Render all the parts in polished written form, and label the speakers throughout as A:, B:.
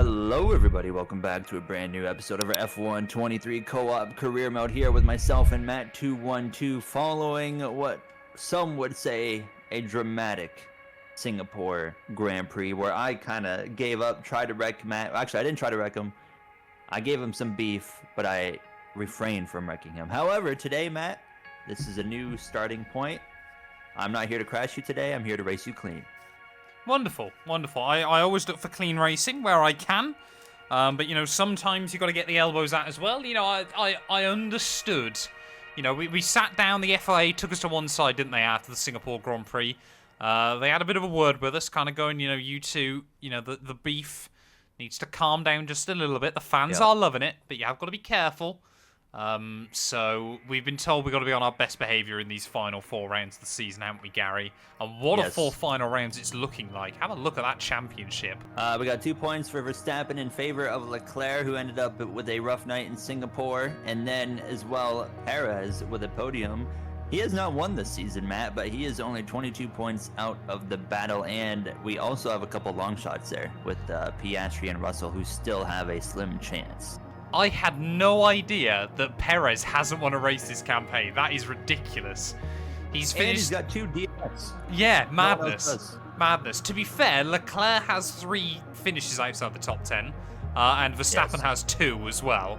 A: Hello everybody, welcome back to a brand new episode of our F1 23 co-op career mode here with myself and Matt212, following what some would say a dramatic Singapore Grand Prix where I kind of gave up, tried to wreck Matt. Actually, I didn't try to wreck him. I gave him some beef, but I refrained from wrecking him. However, today, Matt, this is a new starting point. I'm not here to crash you today, I'm here to race you clean.
B: Wonderful, wonderful. I always look for clean racing where I can. But, you know, sometimes you got to get the elbows out as well. You know, I understood. You know, we sat down, the FIA took us to one side, didn't they, after the Singapore Grand Prix. They had a bit of a word with us, kind of going, you know, you two, you know, the beef needs to calm down just a little bit. The fans are loving it, but you have got to be careful. So we've been told we've got to be on our best behaviour in these final 4 rounds of the season, haven't we, Gary? And what a 4 final rounds it's looking like. Have a look at that championship.
A: We got 2 points for Verstappen in favour of Leclerc, who ended up with a rough night in Singapore. And then as well, Perez with a podium. He has not won this season, Matt, but he is only 22 points out of the battle. And we also have a couple long shots there with Piastri and Russell, who still have a slim chance.
B: I had no idea that Perez hasn't won a race this campaign. That is ridiculous. He's finished.
A: And he's got 2 DNFs.
B: Yeah, madness. Madness. To be fair, Leclerc has 3 finishes outside the top 10, and Verstappen has 2 as well.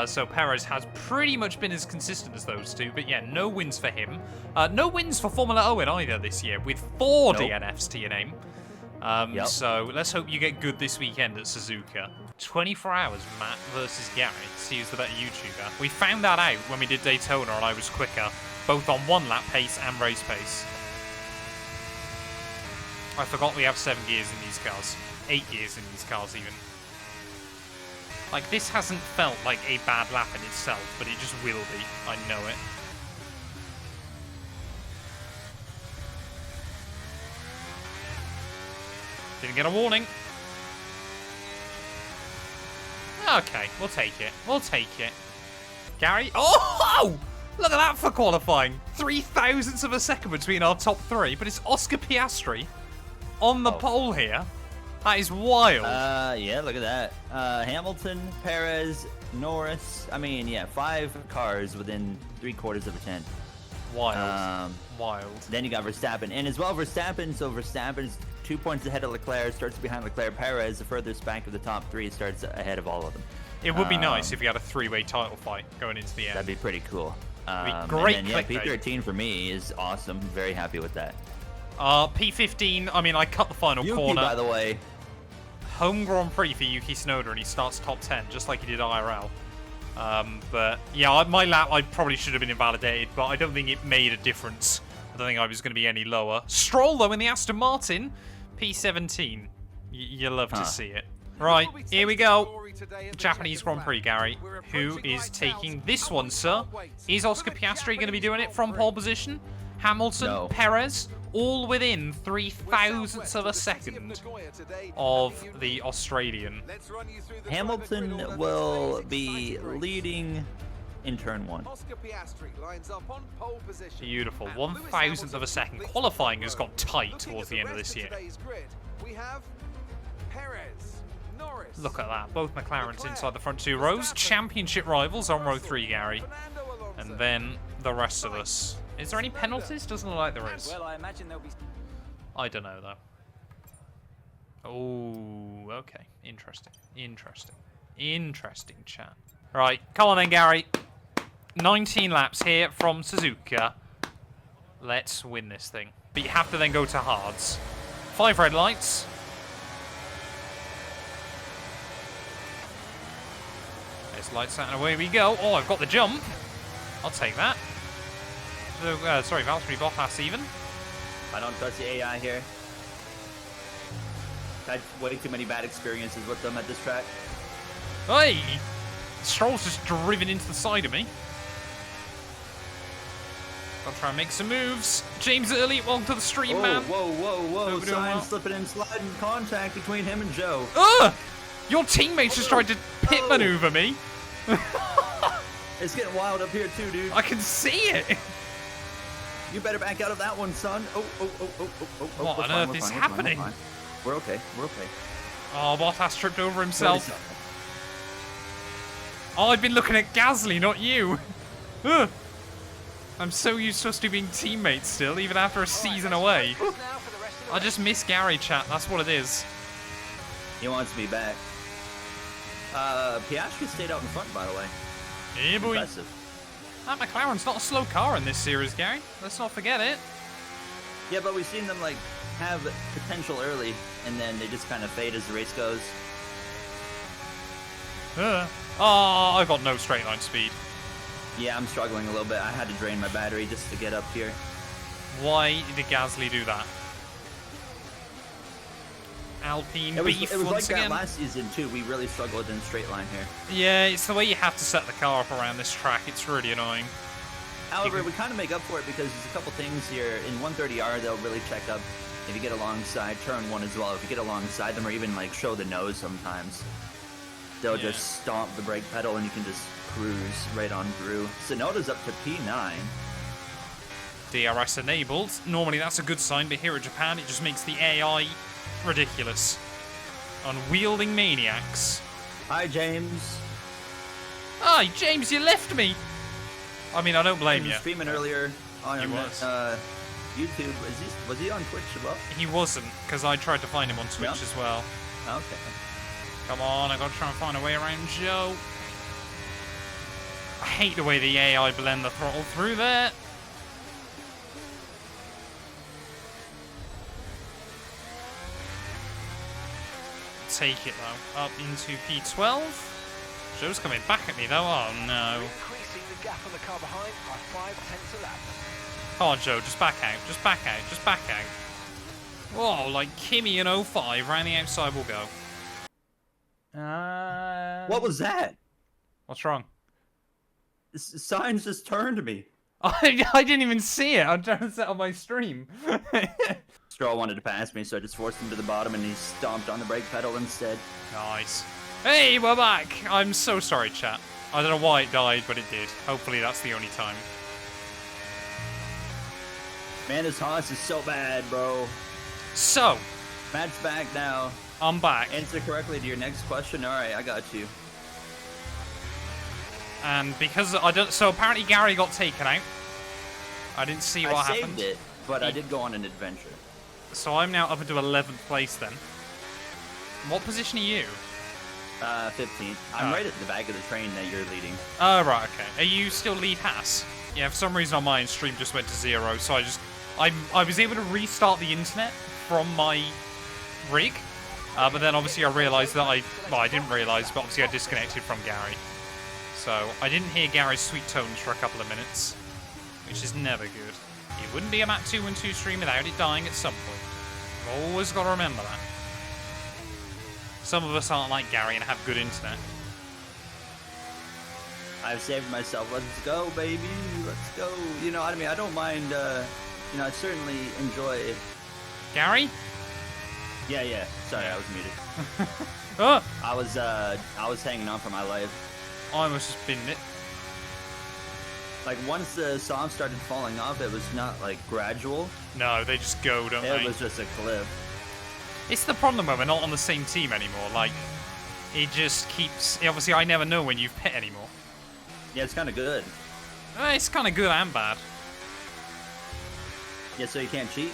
B: So Perez has pretty much been as consistent as those 2. But yeah, no wins for him. No wins for FormulaOwen either this year, with 4 DNFs to your name. So let's hope you get good this weekend at Suzuka. 24 hours, Matt versus Gary. See who's the better YouTuber. We found that out when we did Daytona and I was quicker, both on 1 lap pace and race pace. I forgot we have 7 gears in these cars. 8 gears in these cars even. Like, this hasn't felt like a bad lap in itself, but it just will be. I know it. Didn't get a warning. Okay, we'll take it. We'll take it. Gary. Oh! Look at that for qualifying. 0.003 of a second between our top 3, but it's Oscar Piastri on the pole here. That is wild.
A: Yeah, look at that. Hamilton, Perez, Norris. I mean, yeah, 5 cars within 3/4 of a 10.
B: Wild. Wild.
A: Then you got Verstappen. And as well, Verstappen's 2 points ahead of Leclerc, starts behind Leclerc. Perez, the furthest back of the top 3, starts ahead of all of them.
B: It would be nice if you had a 3-way title fight going into the end.
A: That'd be pretty cool.
B: It'd be great.
A: And then, yeah, P13 for me is awesome. Very happy with that.
B: P15, I mean, I cut the final
A: Yuki,
B: corner.
A: by the way.
B: Home Grand Prix for Yuki Tsunoda, and he starts top 10, just like he did IRL. But, yeah, my lap, I probably should have been invalidated, but I don't think it made a difference. I don't think I was going to be any lower. Stroll, though, in the Aston Martin. P17. You love to see it. Right, here we go. Japanese Grand Prix, Gary. Who is taking this one, sir? Is Oscar Piastri going to be doing it from pole position? Hamilton, Perez, all within 0.003 of a second of the Australian.
A: Hamilton will be leading in turn 1.
B: Beautiful. 1,000th of a second. Qualifying has got tight towards the end of this year. Look at that. Both McLarens inside the front 2 rows. Championship rivals on row 3, Gary. And then the rest of us. Is there any penalties? Doesn't look like there is.
C: Well, I imagine there'll be.
B: I don't know, though. Oh, okay. Interesting. Interesting. Interesting, chat. Right, come on then, Gary. 19 laps here from Suzuka. Let's win this thing. But you have to then go to hards. 5 red lights. There's lights out and away we go. Oh, I've got the jump. I'll take that. So, sorry, Valtteri Bottas even.
A: I don't trust the AI here. Had way too many bad experiences with them at this track.
B: Hey! Stroll's just driven into the side of me. I'll try and make some moves. James Elliott, welcome to the stream, man.
A: Whoa. Sign slipping and sliding contact between him and Joe.
B: Ugh! Your teammates just tried to pit maneuver me.
A: It's getting wild up here too, dude.
B: I can see it.
A: You better back out of that one, son. Oh.
B: What on earth is happening?
A: We're okay.
B: Oh, Bottas tripped over himself.
A: 47.
B: Oh, I've been looking at Gasly, not you. Ugh. I'm so used to us two being teammates still, even after a season away. I just miss Gary, chat. That's what it is.
A: He wants me back. Piastri stayed out in front, by the way.
B: Yeah, boy.
A: Impressive.
B: That McLaren's not a slow car in this series, Gary. Let's not forget it.
A: Yeah, but we've seen them like have potential early, and then they just kind of fade as the race goes.
B: Oh, I've got no straight line speed.
A: Yeah, I'm struggling a little bit. I had to drain my battery just to get up here.
B: Why did Gasly do that? Alpine beef
A: it was
B: once
A: like
B: again.
A: that last season too. We really struggled in straight line here.
B: Yeah, it's the way you have to set the car up around this track. It's really annoying.
A: However, we kind of make up for it because there's a couple things here. In 130R, they'll really check up if you get alongside turn 1 as well. If you get alongside them or even like show the nose sometimes, they'll just stomp the brake pedal and you can just cruise right on through. Sonoda's up to P9.
B: DRS enabled. Normally that's a good sign, but here in Japan it just makes the AI ridiculous. Unwielding maniacs.
A: Hi, James.
B: Hi, James, you left me. I mean, I don't blame
A: He
B: you.
A: was streaming earlier on
B: was.
A: YouTube. Was he on Twitch as well?
B: He wasn't, because I tried to find him on Twitch
A: No?
B: as well.
A: Okay.
B: Come on, I gotta try and find a way around Joe. I hate the way the AI blend the throttle through there. Take it though, up into P12. Joe's coming back at me though, oh no.
C: Increasing the gap on the car behind by 5/10 a lap.
B: Come on Joe, just back out, just back out, just back out. Oh, like Kimmy in 05, round the outside we'll go.
A: What was that?
B: What's wrong?
A: Signs just turned me.
B: I didn't even see it. I'm trying to set up my stream.
A: Stroll wanted to pass me, so I just forced him to the bottom, and he stomped on the brake pedal instead.
B: Nice. Hey, we're back. I'm so sorry, chat. I don't know why it died, but it did. Hopefully that's the only time.
A: Man, this Haas is so bad, bro.
B: So,
A: Matt's back now.
B: I'm back.
A: Answer correctly to your next question. All right, I got you.
B: And because I don't... So apparently Gary got taken out. I didn't see what
A: I
B: happened.
A: saved it, but I did go on an adventure.
B: So I'm now up into 11th place then. What position are you?
A: 15th. I'm right at the back of the train that you're leading.
B: Oh, right, okay. Are you still lead Haas? Yeah, for some reason on mine, stream just went to 0, so I was able to restart the internet from my rig, but then obviously I realised that I didn't realise, but obviously I disconnected from Gary. So I didn't hear Gary's sweet tones for a couple of minutes, which is never good. It wouldn't be a Matt212 stream without it dying at some point. You've always got to remember that. Some of us aren't like Gary and have good internet.
A: I've saved myself. Let's go, baby. Let's go. You know, I mean, I don't mind. You know, I certainly enjoy.
B: Gary?
A: Yeah. Sorry, I was muted.
B: Oh!
A: I was hanging on for my life.
B: I must have spinned it.
A: Like once the song started falling off, it was not like gradual.
B: No, they just go, don't
A: It
B: they?
A: was just a cliff.
B: It's the problem when we're not on the same team anymore. Like, it just keeps... Obviously, I never know when you've pit anymore.
A: Yeah, it's kind of good.
B: It's kind of good and bad.
A: Yeah, so you can't cheat.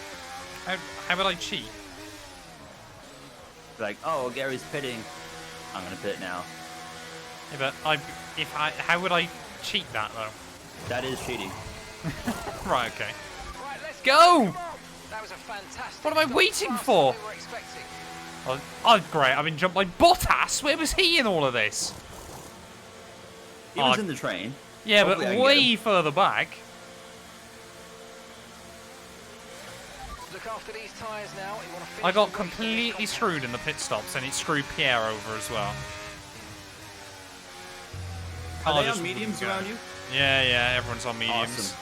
B: How would I cheat?
A: Like, oh, Gary's pitting. I'm gonna pit now.
B: Yeah, but how would I cheat that though?
A: That is cheating.
B: Right, okay.
C: Right, let's
B: Go!
C: That was a fantastic.
B: What am I
C: stop,
B: waiting
C: faster
B: for?
C: than we were expecting.
B: Oh, great! I've been jumped by Bottas. Where was he in all of this?
A: He was in the train.
B: Yeah,
A: Hopefully I
B: but
A: can get
B: way
A: him.
B: further back.
C: Look after these tyres now. You want to finish
B: I got
C: the race
B: completely
C: in this
B: screwed in the pit stops, and it screwed Pierre over as well.
A: Are
B: I'll
A: they
B: just
A: on mediums
B: go.
A: around you?
B: Yeah, everyone's on mediums.
A: Awesome.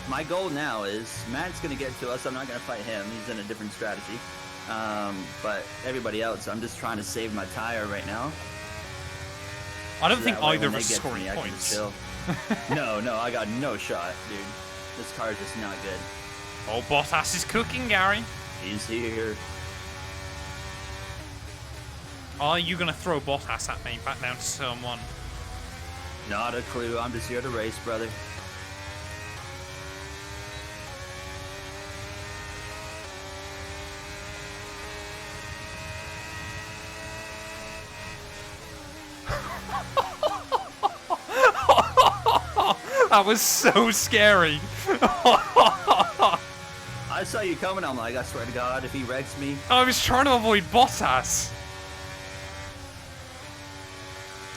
A: My goal now is Matt's gonna get to us. I'm not gonna fight him. He's in a different strategy. But everybody else, I'm just trying to save my tire right now.
B: I don't
A: So
B: think
A: that way
B: either
A: when
B: of us
A: they
B: are
A: get to
B: scoring
A: me, I can
B: points.
A: chill. No, I got no shot, dude. This car is just not good.
B: Oh, Bottas is cooking, Gary.
A: He's here.
B: Are you going to throw Bottas at me back down to turn 1?
A: Not a clue. I'm just here to race, brother.
B: That was so scary.
A: I saw you coming. I'm like, I swear to God, if he wrecks me.
B: I was trying to avoid Bottas.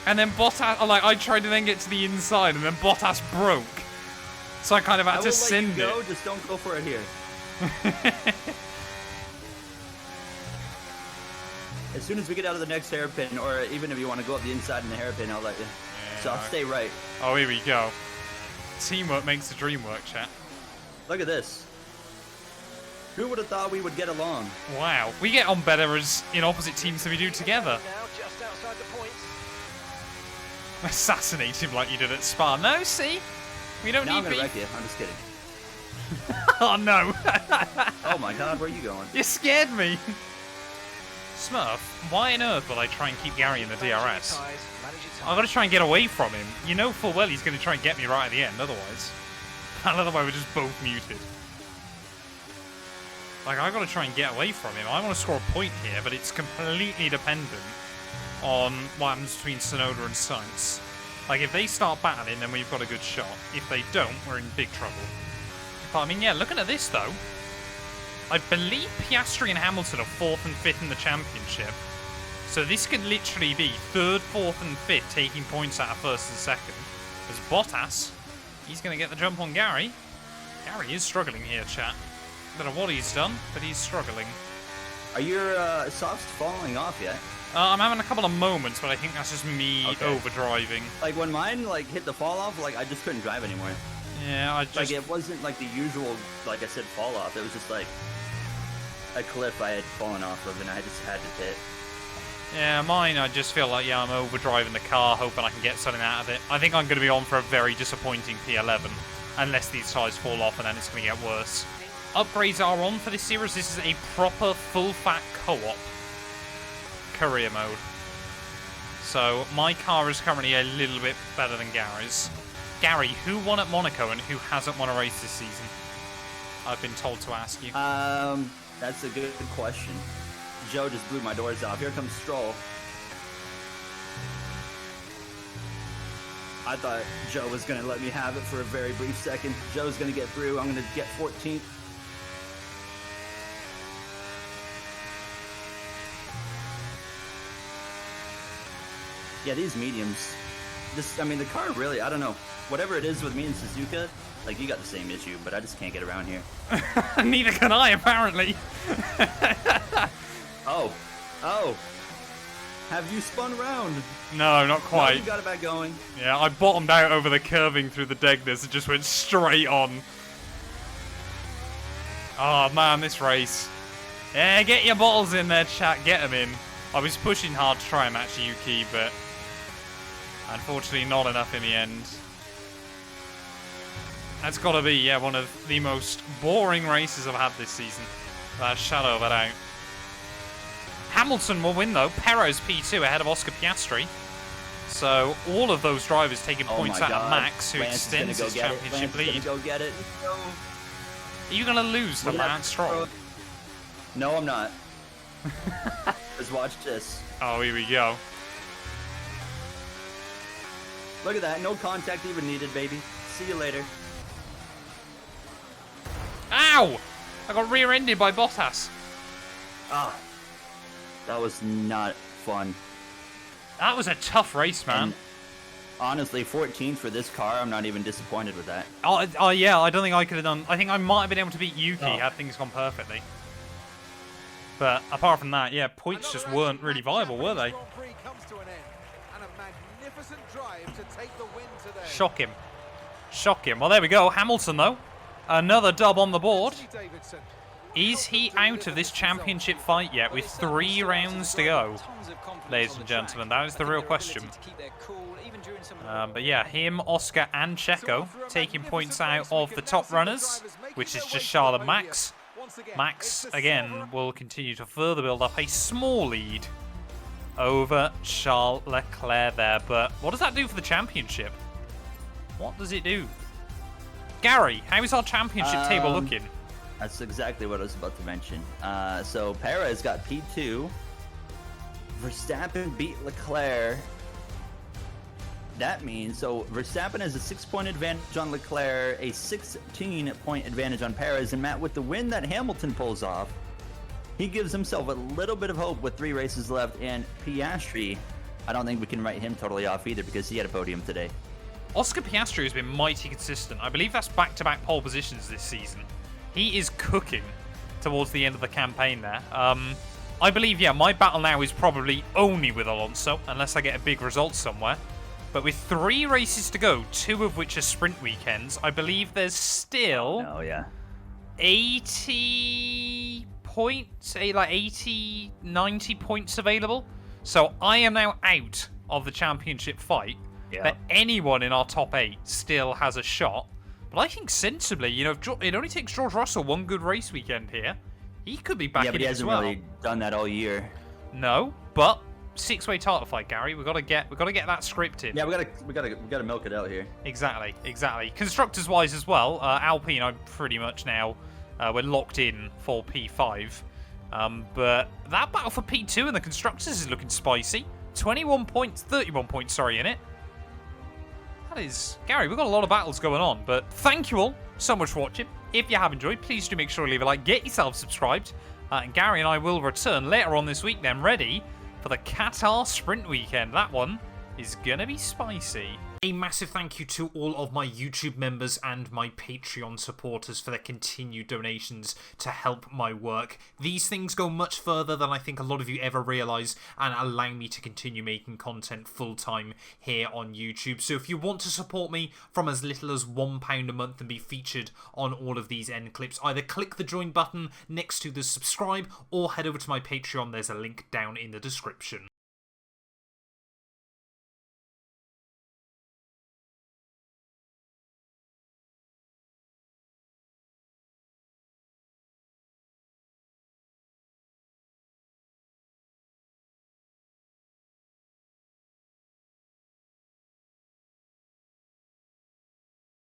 B: And then Bottas, I tried to then get to the inside, and then Bottas broke. So I kind of had to send it.
A: Just don't go for it here. As soon as we get out of the next hairpin, or even if you want to go up the inside in the hairpin, I'll let you. Yeah, so I'll stay right.
B: Oh, here we go. Teamwork makes the dream work, chat.
A: Look at this. Who would have thought we would get along?
B: Wow. We get on better as in opposite teams than we do together.
C: Now just outside the points.
B: Assassinate him like you did at Spa. No, see? We don't
A: now
B: need
A: I'm gonna
B: beef.
A: wreck you. I'm just kidding.
B: Oh, no.
A: Oh, my God. Where are you going?
B: You scared me. Smurf, why on earth will I try and keep Gary in the DRS? I've got to try and get away from him. You know full well he's going to try and get me right at the end, otherwise. Otherwise we're just both muted. Like, I've got to try and get away from him. I want to score a point here, but it's completely dependent on what happens between Sonoda and Sainz. Like, if they start battling, then we've got a good shot. If they don't, we're in big trouble. But, I mean, yeah, looking at this, though, I believe Piastri and Hamilton are 4th and 5th in the championship. So this could literally be 3rd, 4th, and 5th taking points out of 1st and 2nd. As Bottas, he's going to get the jump on Gary. Gary is struggling here, chat. Don't know what he's done, but he's struggling.
A: Are your softs falling off yet?
B: I'm having a couple of moments, but I think that's just me overdriving.
A: Like when mine hit the fall off, I just couldn't drive anymore.
B: Yeah, I just...
A: it wasn't like the usual, like I said, fall off. It was just like a cliff I had fallen off of, and I just had to pit.
B: Yeah, mine, I just feel like, I'm overdriving the car, hoping I can get something out of it. I think I'm going to be on for a very disappointing P11, unless these tyres fall off, and then it's going to get worse. Upgrades are on for this series. This is a proper full-fat co-op career mode. So, my car is currently a little bit better than Gary's. Gary, who won at Monaco and who hasn't won a race this season? I've been told to ask you.
A: That's a good question. Joe just blew my doors off. Here comes Stroll. I thought Joe was going to let me have it for a very brief second. Joe's going to get through. I'm going to get 14th. Yeah, these mediums. The car really, I don't know. Whatever it is with me and Suzuka, you got the same issue, but I just can't get around here.
B: Neither can I, apparently.
A: Oh. Have you spun around?
B: No, not quite.
A: No, you got it back going.
B: Yeah, I bottomed out over the curving through the Degness and just went straight on. Oh, man, this race. Yeah, get your bottles in there, chat. Get them in. I was pushing hard to try and match Yuki, but unfortunately not enough in the end. That's got to be, one of the most boring races I've had this season. Without a shadow of a doubt. Hamilton will win, though. Perez P2 ahead of Oscar Piastri. So all of those drivers taking points out of Max, who extends his championship lead.
A: Go get it. No.
B: Are you going to lose to Lance Stroll?
A: No, I'm not. Just watch this.
B: Oh, here we go.
A: Look at that. No contact even needed, baby. See you later.
B: Ow! I got rear-ended by Bottas.
A: Ah. That was not fun.
B: That was a tough race, man.
A: And honestly, 14th for this car, I'm not even disappointed with that.
B: Oh yeah, I don't think I could have done... I think I might have been able to beat Yuki had things gone perfectly. But apart from that, yeah, points just weren't really viable, were they? Shock him. Shock him. Well, there we go. Hamilton, though. Another dub on the board. Is he out of this championship fight yet with 3 rounds to go? Ladies and gentlemen, that is the real question. But yeah, him, Oscar, and Checo taking points out of the top runners, which is just Charles and Max. Max, again, will continue to further build up a small lead over Charles Leclerc there. But what does that do for the championship? What does it do? Gary, how is our championship table looking?
A: That's exactly what I was about to mention. So Perez got P2. Verstappen beat Leclerc. That means, so Verstappen has a 6-point advantage on Leclerc, a 16-point advantage on Perez, and Matt, with the win that Hamilton pulls off, he gives himself a little bit of hope with 3 races left, and Piastri, I don't think we can write him totally off either because he had a podium today.
B: Oscar Piastri has been mighty consistent. I believe that's back-to-back pole positions this season. He is cooking towards the end of the campaign there. I believe, yeah, my battle now is probably only with Alonso, unless I get a big result somewhere. But with 3 races to go, 2 of which are sprint weekends, I believe there's still 80 points, like 80, 90 points available. So I am now out of the championship fight.
A: Yeah.
B: But anyone in our top 8 still has a shot. But I think sensibly, you know, it only takes George Russell 1 good race weekend here. He could be back in
A: but he
B: it as
A: hasn't
B: well.
A: really done that all year.
B: No, but 6-way title fight, Gary. We gotta get that scripted.
A: Yeah, we gotta milk it out here.
B: Exactly. Constructors wise as well, Alpine, I'm pretty much now we're locked in for P5. But that battle for P2 in the constructors is looking spicy. 31 points, 31 points, sorry, in it. That is, Gary, we've got a lot of battles going on, but thank you all so much for watching. If you have enjoyed, please do make sure to leave a like, get yourself subscribed, and Gary and I will return later on this week then, ready for the Qatar Sprint Weekend. That one is gonna be spicy. A massive thank you to all of my YouTube members and my Patreon supporters for their continued donations to help my work. These things go much further than I think a lot of you ever realise and allow me to continue making content full-time here on YouTube. So if you want to support me from as little as £1 a month and be featured on all of these end clips, either click the join button next to the subscribe or head over to my Patreon. There's a link down in the description.